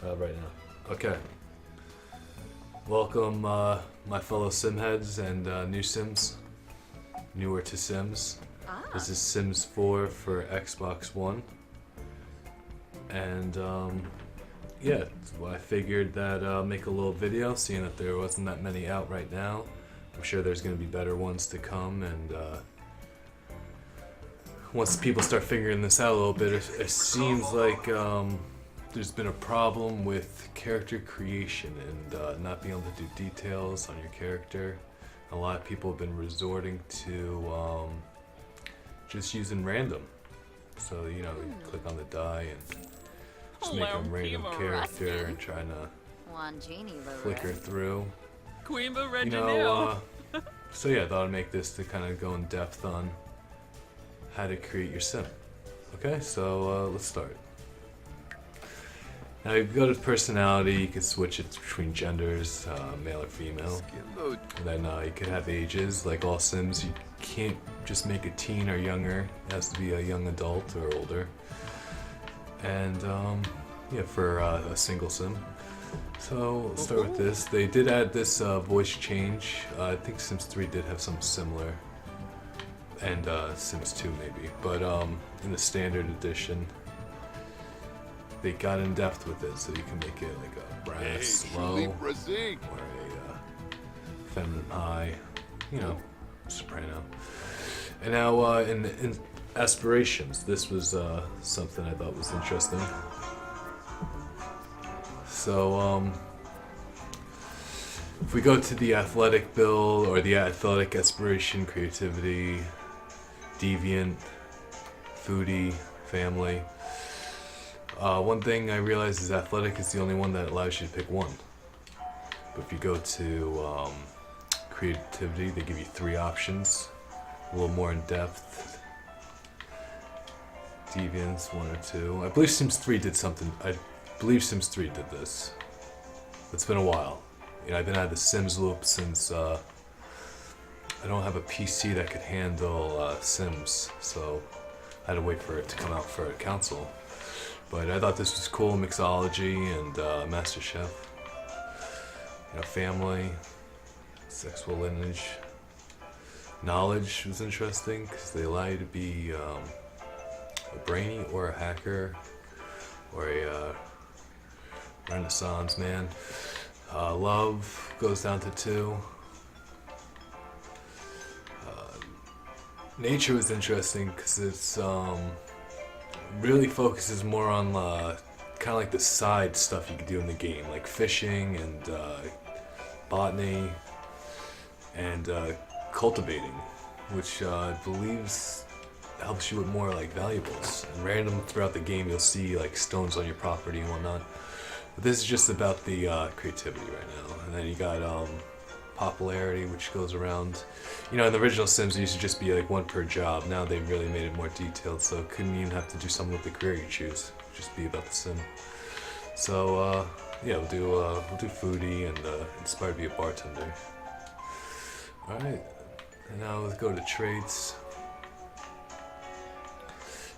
Right now. Okay. Welcome, my fellow Simheads and new Sims, newer to Sims. This is Sims 4 for Xbox One. And, yeah, so I figured that make a little video, seeing that there wasn't that many out right now. I'm sure there's going to be better ones to come, and once people start figuring this out a little bit, it seems like there's been a problem with character creation and not being able to do details on your character. A lot of people have been resorting to just using random. So, you know, you click on the die and just make a random character and trying to flicker through. You know, so yeah, I thought I'd make this to kind of go in depth on how to create your sim. Okay, so let's start. Now you go to personality, you can switch it between genders, male or female. And then you can have ages, like all Sims, you can't just make a teen or younger, it has to be a young adult or older. And yeah, for a single Sim. So let's start with this. They did add this voice change. I think Sims 3 did have something similar. And Sims 2 maybe. But in the standard edition, they got in depth with it, so you can make it like a brass low or a feminine high, you know, soprano. And now in aspirations, this was something I thought was interesting. So if we go to the athletic build or the athletic aspiration, creativity, deviant, foodie, family. One thing I realized is athletic is the only one that allows you to pick one. But if you go to creativity, they give you 3 options, a little more in depth. Deviance, 1 or 2. I believe Sims 3 did something. I believe Sims 3 did this. It's been a while. You know, I've been at the Sims loop since I don't have a PC that could handle Sims, so I had to wait for it to come out for a console. But I thought this was cool, mixology and Master Chef. You know, family, sexual lineage. Knowledge was interesting because they allow you to be a brainy or a hacker or a Renaissance man. Love goes down to 2. Nature was interesting because it's really focuses more on kind of like the side stuff you can do in the game, like fishing and botany and cultivating, which I believe helps you with more like valuables. And random throughout the game you'll see like stones on your property and whatnot. But this is just about the creativity right now. And then you got popularity, which goes around. You know, in the original Sims, it used to just be like 1 per job. Now they really made it more detailed, so it couldn't even have to do something with the career you choose. Just be about the Sim. So yeah, we'll do foodie and inspired to be a bartender. All right, and now let's go to traits.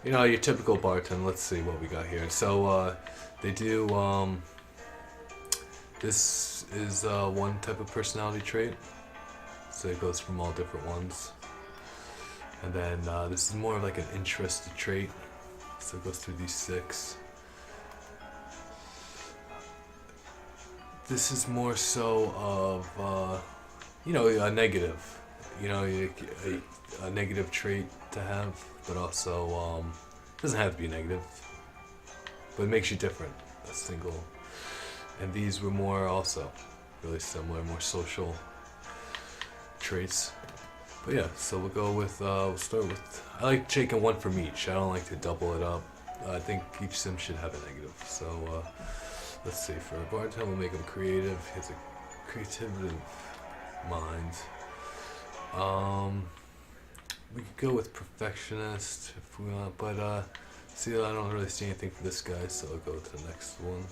You know, your typical bartender. Let's see what we got here. So they do. This is one type of personality trait. So it goes from all different ones. And then this is more of like an interested trait. So it goes through these 6. This is more so of, you know, a negative. You know, a negative trait to have, but also doesn't have to be negative. But it makes you different. A single. And these were more also really similar, more social traits. But yeah, so we'll go with, we'll start with, I like taking 1 from each. I don't like to double it up. I think each Sim should have a negative. So let's see, for a bartender we'll make him creative. He has a creative mind. We could go with perfectionist if we want, but see, I don't really see anything for this guy, so I'll go to the next one.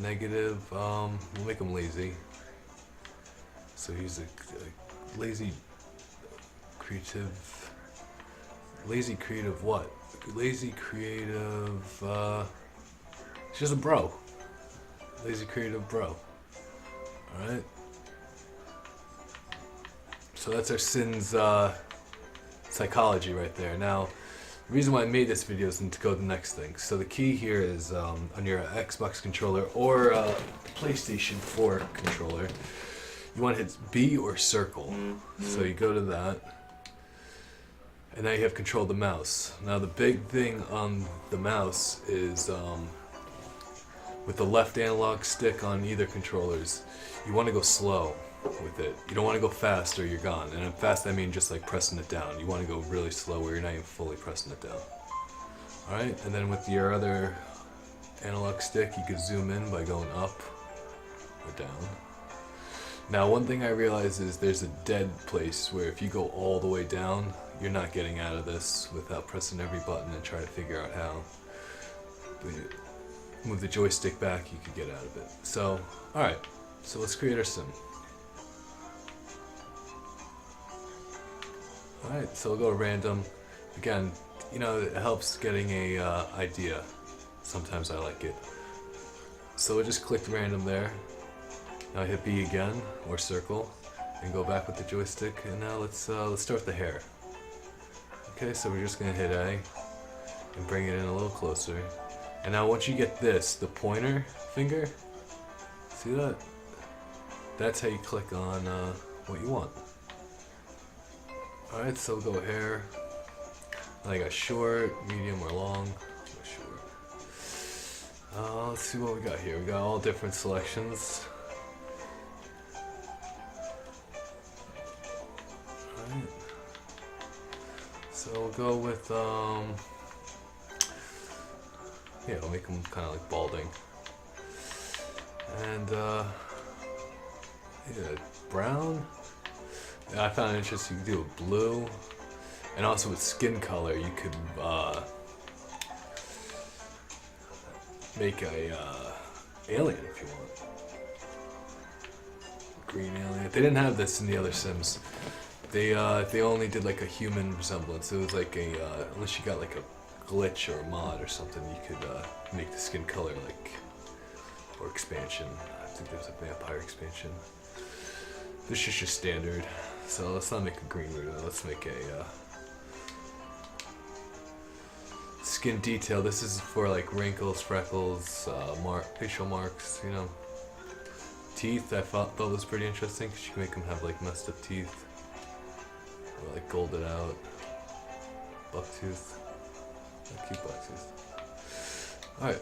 Negative, we'll make him lazy. So he's a lazy, creative. Lazy creative what? Lazy creative, he's just a bro. Lazy Creative Bro. Alright. So that's our sins psychology right there. Now, the reason why I made this video is to go to the next thing. So the key here is on your Xbox controller or PlayStation 4 controller, you want to hit B or circle. So you go to that, and now you have control of the mouse. Now the big thing on the mouse is with the left analog stick on either controllers, you want to go slow with it. You don't want to go fast or you're gone. And fast I mean just like pressing it down. You want to go really slow where you're not even fully pressing it down. Alright, and then with your other analog stick you can zoom in by going up or down. Now one thing I realize is there's a dead place where if you go all the way down, you're not getting out of this without pressing every button and trying to figure out how. When you move the joystick back, you could get out of it. So, alright, so let's create our sim. Alright, so we'll go random. Again, you know, it helps getting a idea. Sometimes I like it. So we'll just click random there. Now hit B again, or circle, and go back with the joystick. And now let's start with the hair. Okay, so we're just gonna hit A and bring it in a little closer. And now once you get this, the pointer finger, see that? That's how you click on what you want. Alright, so we'll go hair. I got short, medium, or long. Short. Let's see what we got here. We got all different selections. Alright. So we'll go with, yeah, we'll make them kind of like balding. And, yeah, brown. And I found it interesting, you can do a blue, and also with skin color you could make a alien if you want. Green alien. They didn't have this in the other Sims. They only did like a human resemblance. It was like a unless you got like a glitch or a mod or something, you could make the skin color like, or expansion. I think there's a vampire expansion. This is just standard. So let's not make a green weirdo, let's make a skin detail. This is for like wrinkles, freckles, facial marks, you know. Teeth, I thought was pretty interesting because you can make them have like messed up teeth. Or like golded out. Buck tooth. A cute buck tooth. Alright,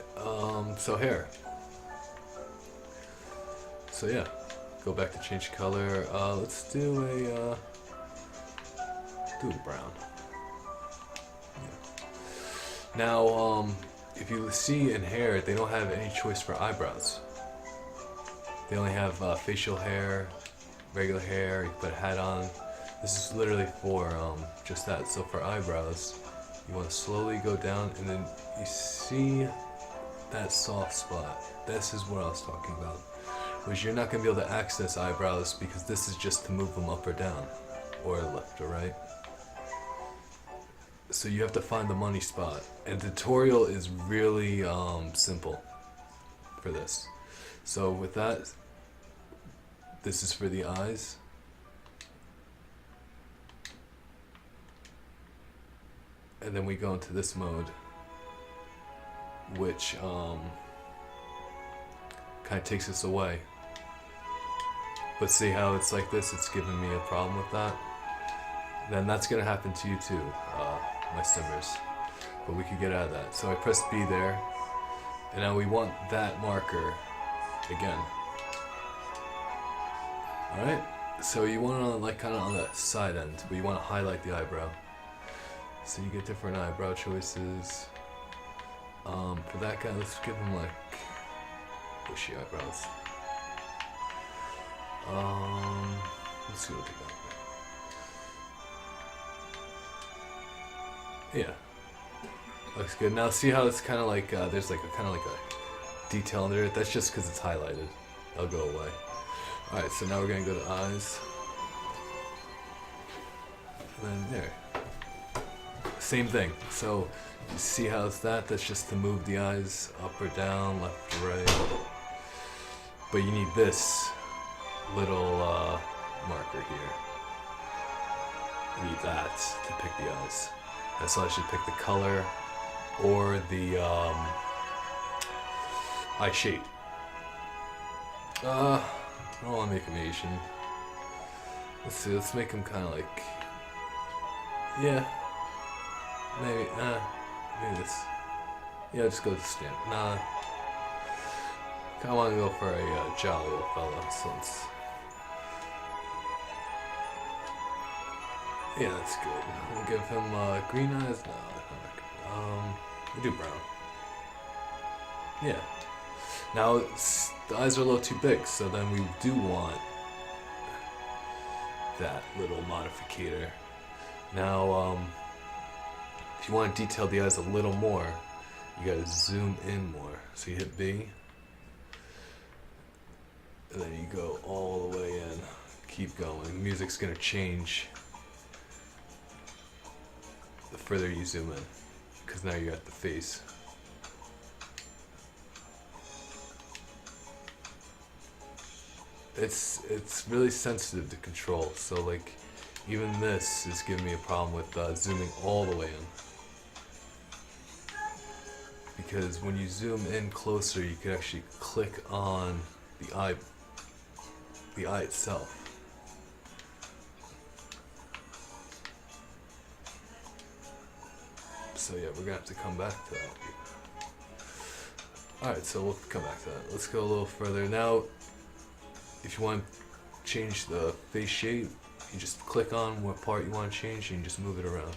so hair. So yeah. Go back to change color. Let's do a brown. Yeah. Now, if you see in hair, they don't have any choice for eyebrows. They only have facial hair, regular hair. You can put a hat on. This is literally for just that. So for eyebrows, you want to slowly go down, and then you see that soft spot. This is what I was talking about. Which you're not going to be able to access eyebrows because this is just to move them up or down, or left or right. So you have to find the money spot. And the tutorial is really simple for this. So with that, this is for the eyes. And then we go into this mode, which kind of takes us away. But see how it's like this, it's giving me a problem with that. Then that's gonna happen to you too, my simmers. But we could get out of that. So I press B there, and now we want that marker again. Alright, so you want to like kind of on the side end, but you want to highlight the eyebrow. So you get different eyebrow choices. For that guy, let's give him like bushy eyebrows. Let's see what we got. Yeah, looks good. Now see how it's kind of like there's like a kind of like a detail under it. That's just because it's highlighted. I'll go away. All right, so now we're gonna go to eyes, and then there. Same thing. So you see how it's that? That's just to move the eyes up or down, left or right. But you need this little marker here. You need that to pick the eyes. And so I should pick the color or the eye shape. I don't want to make him Asian. Let's see, let's make him kind of like, yeah, maybe this. Yeah, just go with the stamp. Nah, I want to go for a jolly old fella, so let's, yeah, that's good. We'll give him green eyes. No, that's not good. We'll do brown. Yeah. Now the eyes are a little too big, so then we do want that little modificator. Now, if you want to detail the eyes a little more, you gotta zoom in more. So you hit B, and then you go all the way in. Keep going. Music's gonna change the further you zoom in, because now you're at the face. It's really sensitive to control, so like even this is giving me a problem with zooming all the way in, because when you zoom in closer you can actually click on the eye itself. So yeah, we're gonna have to come back to that. Alright, so we'll come back to that. Let's go a little further. Now, if you want to change the face shape, you just click on what part you want to change and you just move it around.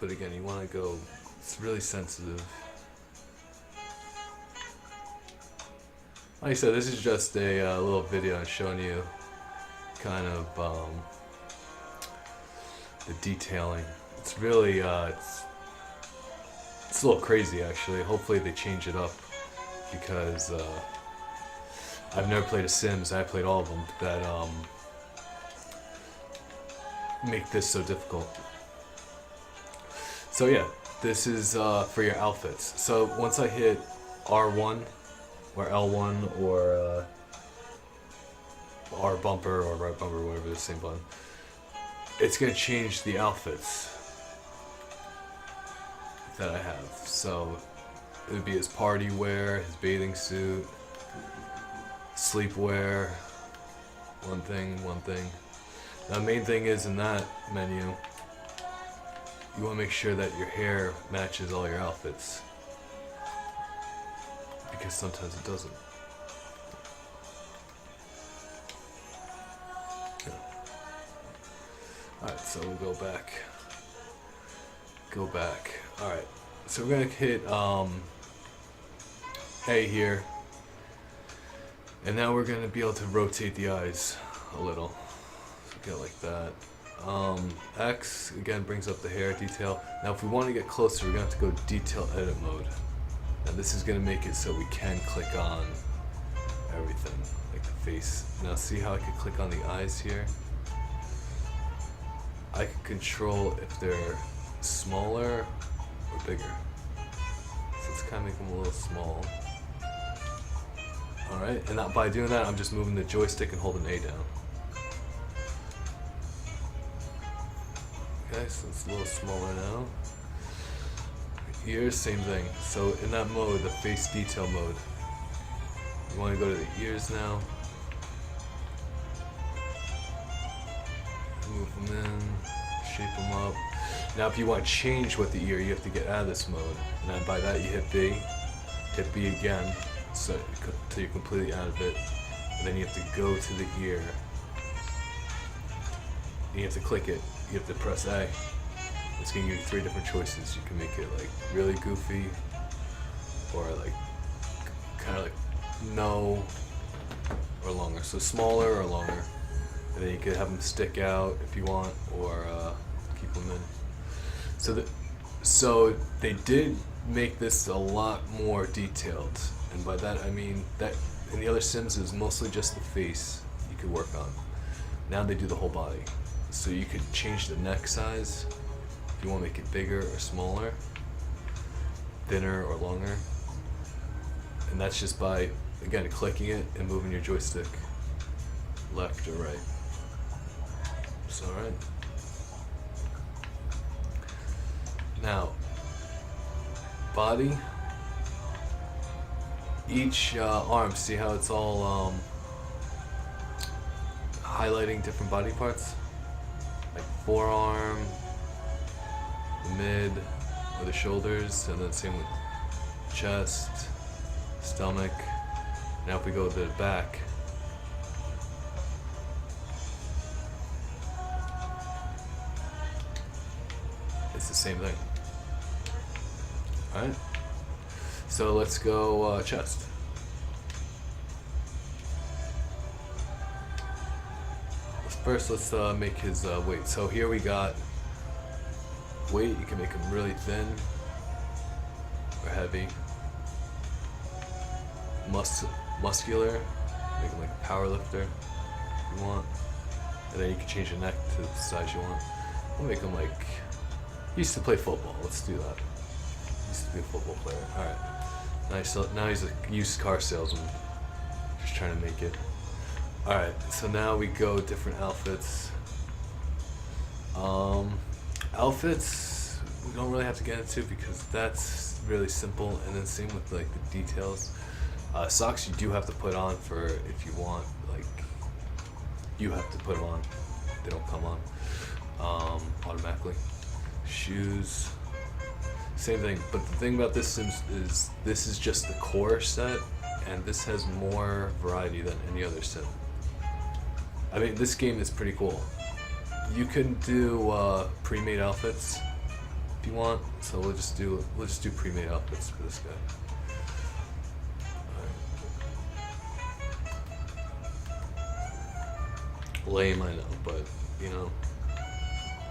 But again, you want to go, it's really sensitive. Like I said, this is just a little video on showing you kind of the detailing. It's really, it's a little crazy actually. Hopefully they change it up, because I've never played a Sims, I played all of them, that make this so difficult. So yeah, this is for your outfits. So once I hit R1 or L1 or R bumper or right bumper, whatever, the same button, it's going to change the outfits that I have. So it would be his party wear, his bathing suit, sleepwear, one thing. Now, the main thing is in that menu, you want to make sure that your hair matches all your outfits, because sometimes it doesn't. Yeah. Alright, so we'll go back. Alright, so we're going to hit A here. And now we're going to be able to rotate the eyes a little. So get like that. X, again, brings up the hair detail. Now if we want to get closer, we're going to have to go detail edit mode. Now this is going to make it so we can click on everything, like the face. Now see how I can click on the eyes here? I can control if they're smaller or bigger. So let's kind of make them a little small. Alright, and by doing that, I'm just moving the joystick and holding A down. Okay, so it's a little smaller now. Ears, same thing. So in that mode, the face detail mode, you want to go to the ears now. Move them in, shape them up. Now if you want to change what the ear, you have to get out of this mode. And then by that you hit B again, so until you're completely out of it. And then you have to go to the ear. And you have to click it. You have to press A. It's going to give you 3 different choices. You can make it like really goofy, or like kind of like no, or longer. So smaller or longer. And then you could have them stick out if you want, or keep them in. So they did make this a lot more detailed, and by that I mean that in the other Sims it was mostly just the face you could work on. Now they do the whole body. So you could change the neck size if you want to make it bigger or smaller, thinner or longer, and that's just by again, clicking it and moving your joystick left or right. So, alright. Now, body. Each arm, see how it's all highlighting different body parts? Like forearm, the mid, or the shoulders, and then same with chest, stomach. Now if we go to the back, it's the same thing. Alright? So let's go chest. First, let's make his weight. So here we got weight. You can make him really thin or heavy. Muscular. Make him like a power lifter if you want. And then you can change the neck to the size you want. We'll make him like... He used to play football. Let's do that. He used to be a football player. Alright. Nice. Now he's a used car salesman. Just trying to make it. Alright, so now we go different outfits. Outfits, we don't really have to get into because that's really simple, and then same with like the details. Socks you do have to put on for if you want, like, you have to put them on. They don't come on automatically. Shoes, same thing, but the thing about this Sims is this is just the core set, and this has more variety than any other sim. I mean, this game is pretty cool. You can do pre-made outfits if you want, so we'll just do pre-made outfits for this guy. Right. Lame, I know, but you know,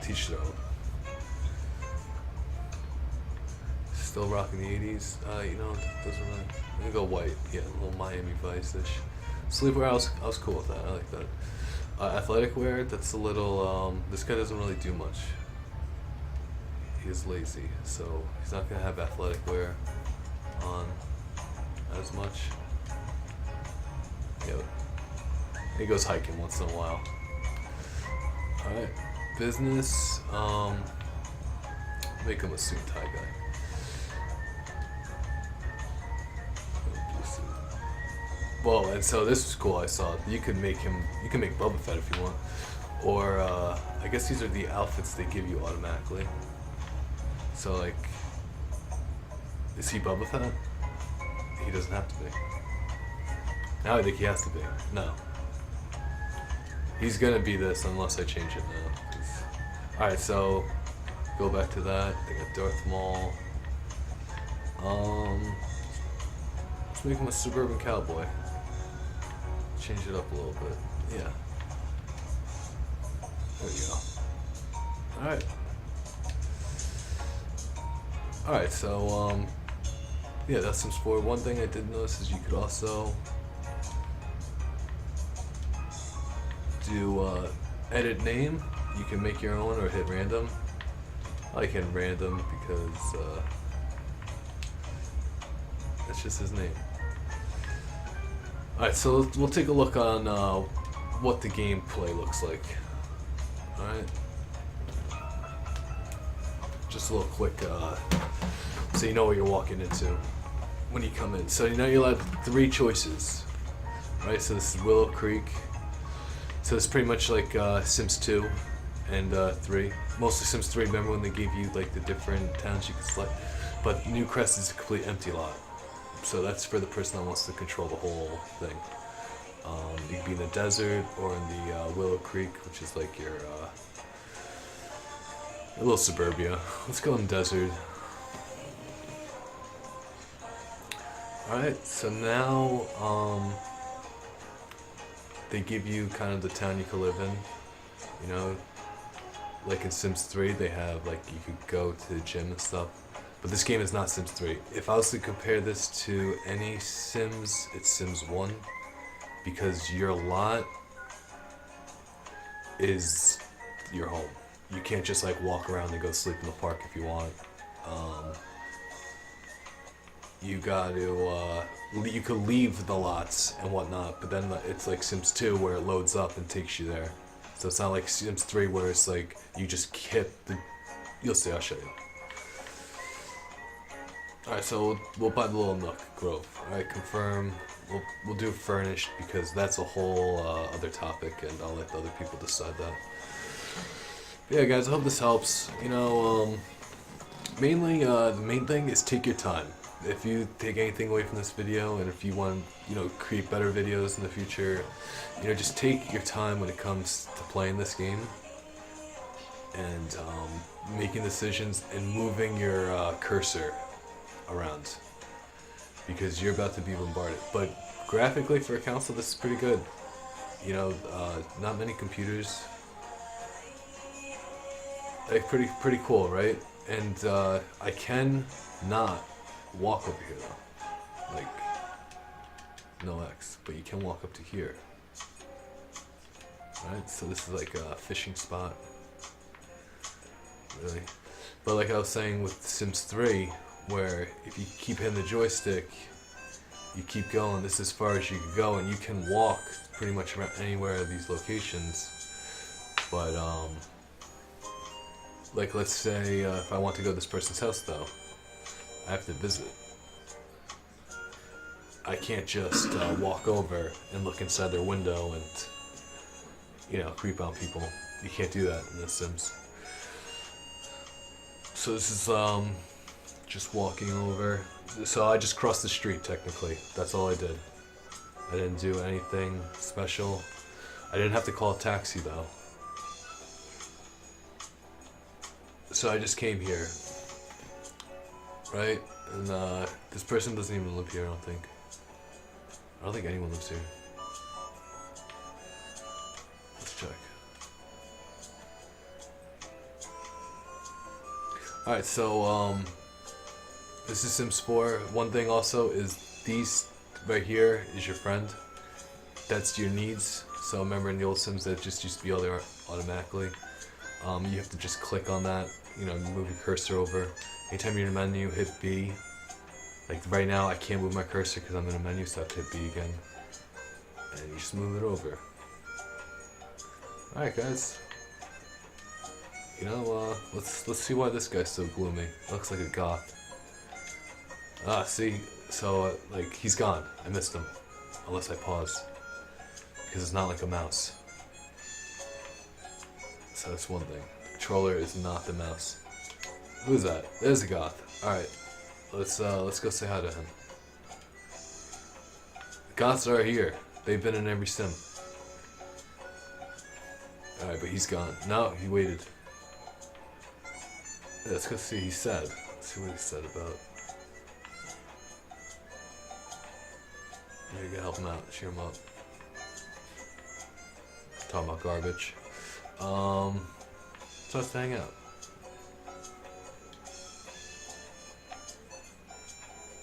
teach their own. Still rocking the 80s. You know, doesn't really. I'm gonna go white. Yeah, a little Miami Vice-ish. Sleepwear, I was cool with that. I like that. Athletic wear, that's a little, this guy doesn't really do much. He is lazy, so he's not gonna have athletic wear on as much. Yeah, he goes hiking once in a while. Alright, business, make him a suit tie guy. Well, and so this was cool. I saw you can make Boba Fett if you want, or I guess these are the outfits they give you automatically. So like, is he Boba Fett? He doesn't have to be. Now I think he has to be. No, he's gonna be this unless I change it now. All right, so go back to that. They got Darth Maul. Let's make him a suburban cowboy. Change it up a little bit. Yeah. There we go. Alright. Alright, so, yeah, that's Sims 4. One thing I did notice is you could also do, edit name. You can make your own or hit random. I like hitting random because, that's just his name. Alright, so we'll take a look on what the gameplay looks like. Alright. Just a little quick, so you know what you're walking into when you come in. So you know you're allowed 3 choices. Right, so this is Willow Creek. So it's pretty much like Sims 2 and 3. Mostly Sims 3, remember when they gave you like the different towns you could select? But New Crest is a complete empty lot. So that's for the person that wants to control the whole thing. You can be in the desert or in the Willow Creek, which is like your little suburbia. Let's go in the desert. Alright, so now they give you kind of the town you can live in. You know, like in Sims 3, they have like you could go to the gym and stuff. But this game is not Sims 3. If I was to compare this to any Sims, it's Sims 1. Because your lot is your home. You can't just like walk around and go sleep in the park if you want. you got to you could leave the lots and whatnot, but then it's like Sims 2 where it loads up and takes you there. So it's not like Sims 3 where it's like you just hit the. You'll see. I'll show you. All right, so we'll buy the little nook grove. All right, confirm. We'll do furnished because that's a whole other topic, and I'll let the other people decide that. But yeah, guys, I hope this helps. You know, mainly the main thing is take your time. If you take anything away from this video, and if you want, you know, create better videos in the future, you know, just take your time when it comes to playing this game and making decisions and moving your cursor around, because you're about to be bombarded. But graphically, for a console, this is pretty good. You know, not many computers. Like pretty cool, right? And I can not walk over here though, like no X, but you can walk up to here. Right, so this is like a fishing spot, really. But like I was saying with Sims 3, where if you keep hitting the joystick, you keep going. This is as far as you can go, and you can walk pretty much around anywhere of these locations. But like let's say if I want to go to this person's house though, I have to visit. I can't just walk over and look inside their window and, you know, creep on people. You can't do that in The Sims. So this is just walking over. So I just crossed the street technically. That's all I did. I didn't do anything special. I didn't have to call a taxi though. So I just came here. Right? And this person doesn't even live here, I don't think. I don't think anyone lives here. Let's check. Alright, so this is Sims 4. One thing also is these right here is your friend. That's your needs. So remember in the old Sims that just used to be all there automatically. You have to just click on that, you know, move your cursor over. Anytime you're in a menu, hit B. Like right now, I can't move my cursor because I'm in a menu, so I have to hit B again. And you just move it over. Alright guys. You know, let's see why this guy's so gloomy. Looks like a goth. Ah, see? So, like, he's gone. I missed him. Unless I pause. Because it's not like a mouse. So that's one thing. The controller is not the mouse. Who's that? There's a goth. Alright. Let's go say hi to him. The goths are here. They've been in every sim. Alright, but he's gone. No, he waited. Yeah, let's go see. He's sad. Let's see what he said about. Maybe you gotta help him out. Cheer him up. Talking about garbage. So let's hang out.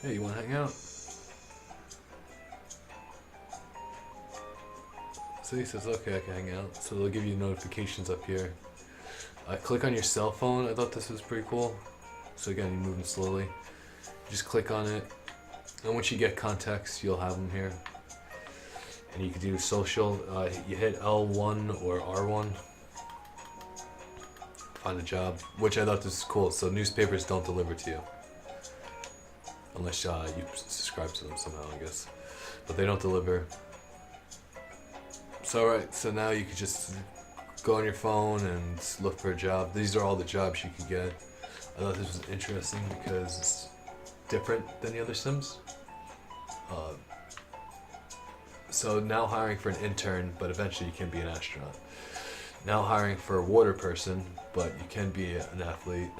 Hey, you wanna hang out? So he says, okay, I can hang out. So they'll give you notifications up here. Click on your cell phone. I thought this was pretty cool. So again, you're moving slowly. Just click on it. And once you get contacts, you'll have them here. And you can do social. You hit L1 or R1. Find a job. Which I thought this was cool. So newspapers don't deliver to you. Unless you subscribe to them somehow, I guess. But they don't deliver. So alright, so now you can just go on your phone and look for a job. These are all the jobs you could get. I thought this was interesting because it's different than the other Sims. So now hiring for an intern, but eventually you can be an astronaut. Now hiring for a water person, but you can be an athlete.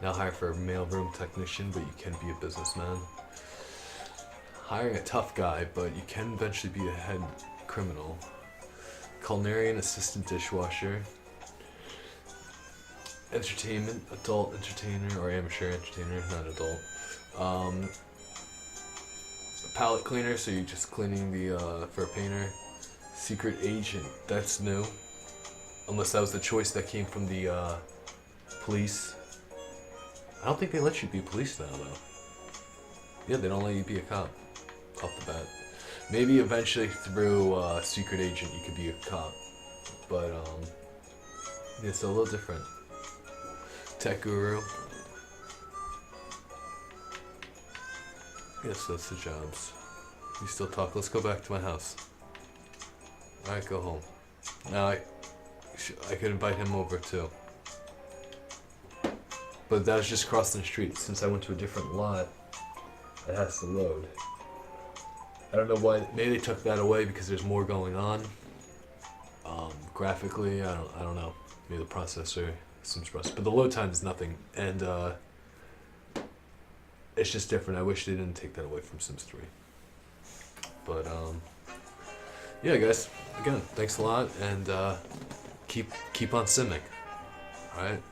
Now hiring for a mailroom technician, but you can be a businessman. Hiring a tough guy, but you can eventually be a head criminal. Culinarian assistant dishwasher. Entertainment, adult entertainer, or amateur entertainer, not adult. Palette cleaner, so you're just cleaning the, for a painter. Secret agent, that's new. Unless that was the choice that came from the, police. I don't think they let you be police now, though. Yeah, they don't let you be a cop off the bat. Maybe eventually through Secret Agent you could be a cop, but yeah, it's a little different. Tech Guru. Yes, that's the jobs. We still talk. Let's go back to my house. Alright, go home. Now I could invite him over too. But that was just crossing the street. Since I went to a different lot, it has to load. I don't know why. Maybe they took that away because there's more going on. Graphically, I don't know. Maybe the processor seems rusty. But the load time is nothing, and it's just different. I wish they didn't take that away from Sims 3. But yeah, guys. Again, thanks a lot, and keep on simming. Alright,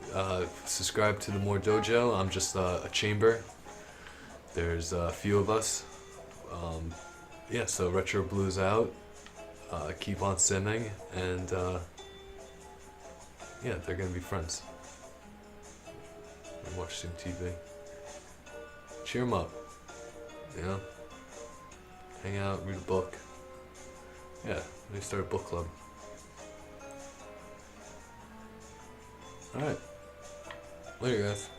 subscribe to the More Dojo. I'm just a chamber. There's a few of us. Yeah, so Retro Blue's out. Keep on simming, and yeah, they're gonna be friends. And watch some TV. Cheer them up. You know? Hang out, read a book. Yeah, maybe start a book club. Alright. Later, guys.